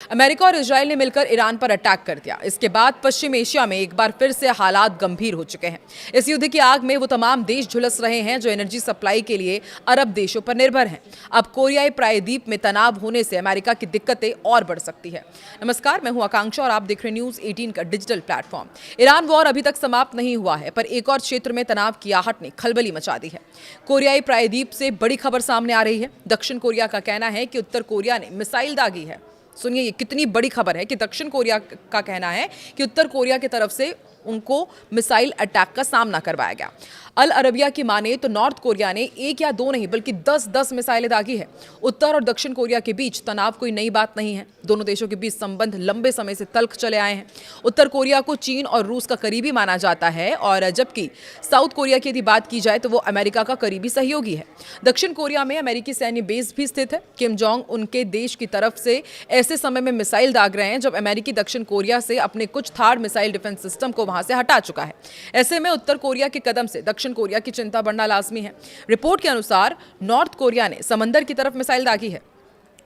America और Israel ने मिलकर ईरान पर अटैक कर दिया। इसके बाद पश्चिम एशिया में एक बार फिर से हालात गंभीर हो चुके हैं। इस युद्ध की आग में वो तमाम देश झुलस रहे हैं जो एनर्जी सप्लाई के लिए अरब देशों पर निर्भर हैं। अब कोरियाई प्रायद्वीप में तनाव होने से अमेरिका की दिक्कतें और बढ़ सकती है। नमस्कार, मैं हूं आकांक्षा और आप देख रहे हैं न्यूज 18 का डिजिटल प्लेटफॉर्म। ईरान वॉर अभी तक समाप्त नहीं हुआ है, पर एक और क्षेत्र में तनाव की आहट ने खलबली मचा दी है। कोरियाई प्रायद्वीप से बड़ी खबर सामने आ रही है। दक्षिण कोरिया का कहना है कि उत्तर कोरिया ने मिसाइल दागी है। सुनिए, ये कितनी बड़ी खबर है कि दक्षिण कोरिया का कहना है कि उत्तर कोरिया की तरफ से उनको मिसाइल अटैक का सामना करवाया गया। अल अरबिया की माने तो नॉर्थ कोरिया ने एक या दो नहीं बल्कि 10 मिसाइलें दागी है। उत्तर और दक्षिण कोरिया के बीच तनाव कोई नई बात नहीं है। दोनों देशों के बीच संबंध लंबे समय से तल्ख चले आए हैं। उत्तर कोरिया को चीन और रूस का करीबी माना जाता है, और जबकि साउथ कोरिया की यदि बात की जाए तो वो अमेरिका का करीबी सहयोगी है। दक्षिण कोरिया में अमेरिकी सैन्य बेस भी स्थित है। किम जोंग उनके देश की तरफ से ऐसे समय में मिसाइल दाग रहे हैं जब अमेरिकी दक्षिण कोरिया से अपने कुछ थार्ड मिसाइल डिफेंस सिस्टम को वहां से हटा चुका है। ऐसे में उत्तर कोरिया के कदम से दक्षिण कोरिया की चिंता बढ़ना लाजमी है। रिपोर्ट के अनुसार नॉर्थ कोरिया ने समंदर की तरफ मिसाइल दागी है।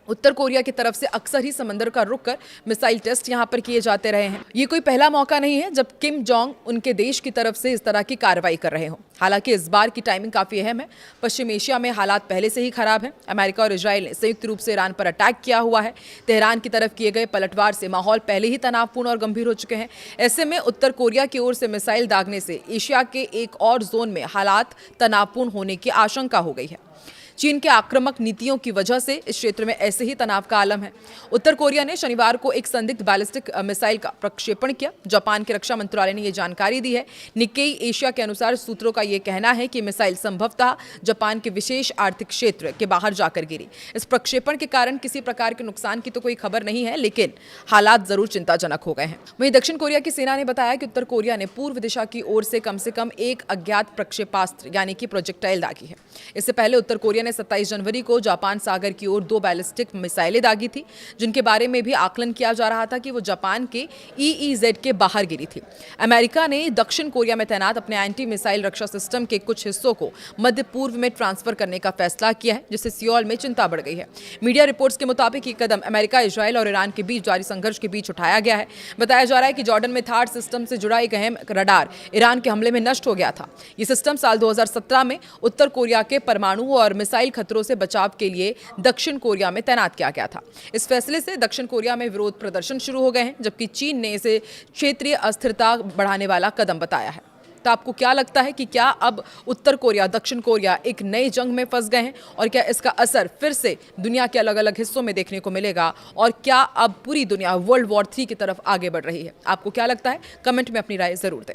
उत्तर कोरिया की तरफ से अक्सर ही समंदर का रुख कर मिसाइल टेस्ट यहां पर किए जाते रहे हैं। ये कोई पहला मौका नहीं है जब किम जोंग उनके देश की तरफ से इस तरह की कार्रवाई कर रहे हो। हालांकि इस बार की टाइमिंग काफी अहम है। पश्चिम एशिया में हालात पहले से ही खराब हैं। अमेरिका और इजराइल ने संयुक्त रूप से ईरान पर अटैक किया हुआ है। तेहरान की तरफ किए गए पलटवार से माहौल पहले ही तनावपूर्ण और गंभीर हो चुके हैं। ऐसे में उत्तर कोरिया की ओर से मिसाइल दागने से एशिया के एक और जोन में हालात तनावपूर्ण होने की आशंका हो गई है। चीन के आक्रामक नीतियों की वजह से इस क्षेत्र में ऐसे ही तनाव का आलम है। उत्तर कोरिया ने शनिवार को एक संदिग्ध बैलिस्टिक मिसाइल का प्रक्षेपण किया। जापान के रक्षा मंत्रालय ने यह जानकारी दी है। निक्केई एशिया के अनुसार सूत्रों का यह कहना है कि मिसाइल संभवतः जापान के विशेष आर्थिक क्षेत्र के बाहर जाकर गिरी। इस प्रक्षेपण के कारण किसी प्रकार के नुकसान की तो कोई खबर नहीं है, लेकिन हालात जरूर चिंताजनक हो गए हैं। वहीं दक्षिण कोरिया की सेना ने बताया कि उत्तर कोरिया ने पूर्व दिशा की ओर से कम एक अज्ञात प्रक्षेपास्त्र यानी कि प्रोजेक्टाइल दागी है। इससे पहले उत्तर कोरिया ने 27 जनवरी को जापान सागर की ओर 2 बैलिस्टिक मिसाइलें दागी थी, जिनके बारे में भी आकलन किया जा रहा था कि वो जापान के EEZ के बाहर गिरी थी। अमेरिका ने दक्षिण कोरिया में तैनात अपने एंटी मिसाइल रक्षा सिस्टम के कुछ हिस्सों को मध्य पूर्व में ट्रांसफर करने का फैसला किया है, जिससे सियोल में चिंता बढ़ गई है। मीडिया रिपोर्ट्स के मुताबिक ये कदम अमेरिका, इजराइल और ईरान के बीच जारी संघर्ष के बीच उठाया गया है। बताया जा रहा है कि जॉर्डन में थार्ड सिस्टम से जुड़ा एक अहम रडार ईरान के हमले में नष्ट हो गया था। ये सिस्टम साल 2017 में उत्तर कोरिया के परमाणु और मिसाइल खतरों से बचाव के लिए दक्षिण कोरिया में तैनात किया गया था। इस फैसले से दक्षिण कोरिया में विरोध प्रदर्शन शुरू हो गए हैं, जबकि चीन ने इसे क्षेत्रीय अस्थिरता बढ़ाने वाला कदम बताया है। तो आपको क्या लगता है कि क्या अब उत्तर कोरिया, दक्षिण कोरिया एक नई जंग में फंस गए हैं, और क्या इसका असर फिर से दुनिया के अलग अलग हिस्सों में देखने को मिलेगा, और क्या अब पूरी दुनिया वर्ल्ड वॉर 3 की तरफ आगे बढ़ रही है? आपको क्या लगता है? कमेंट में अपनी राय जरूर दें।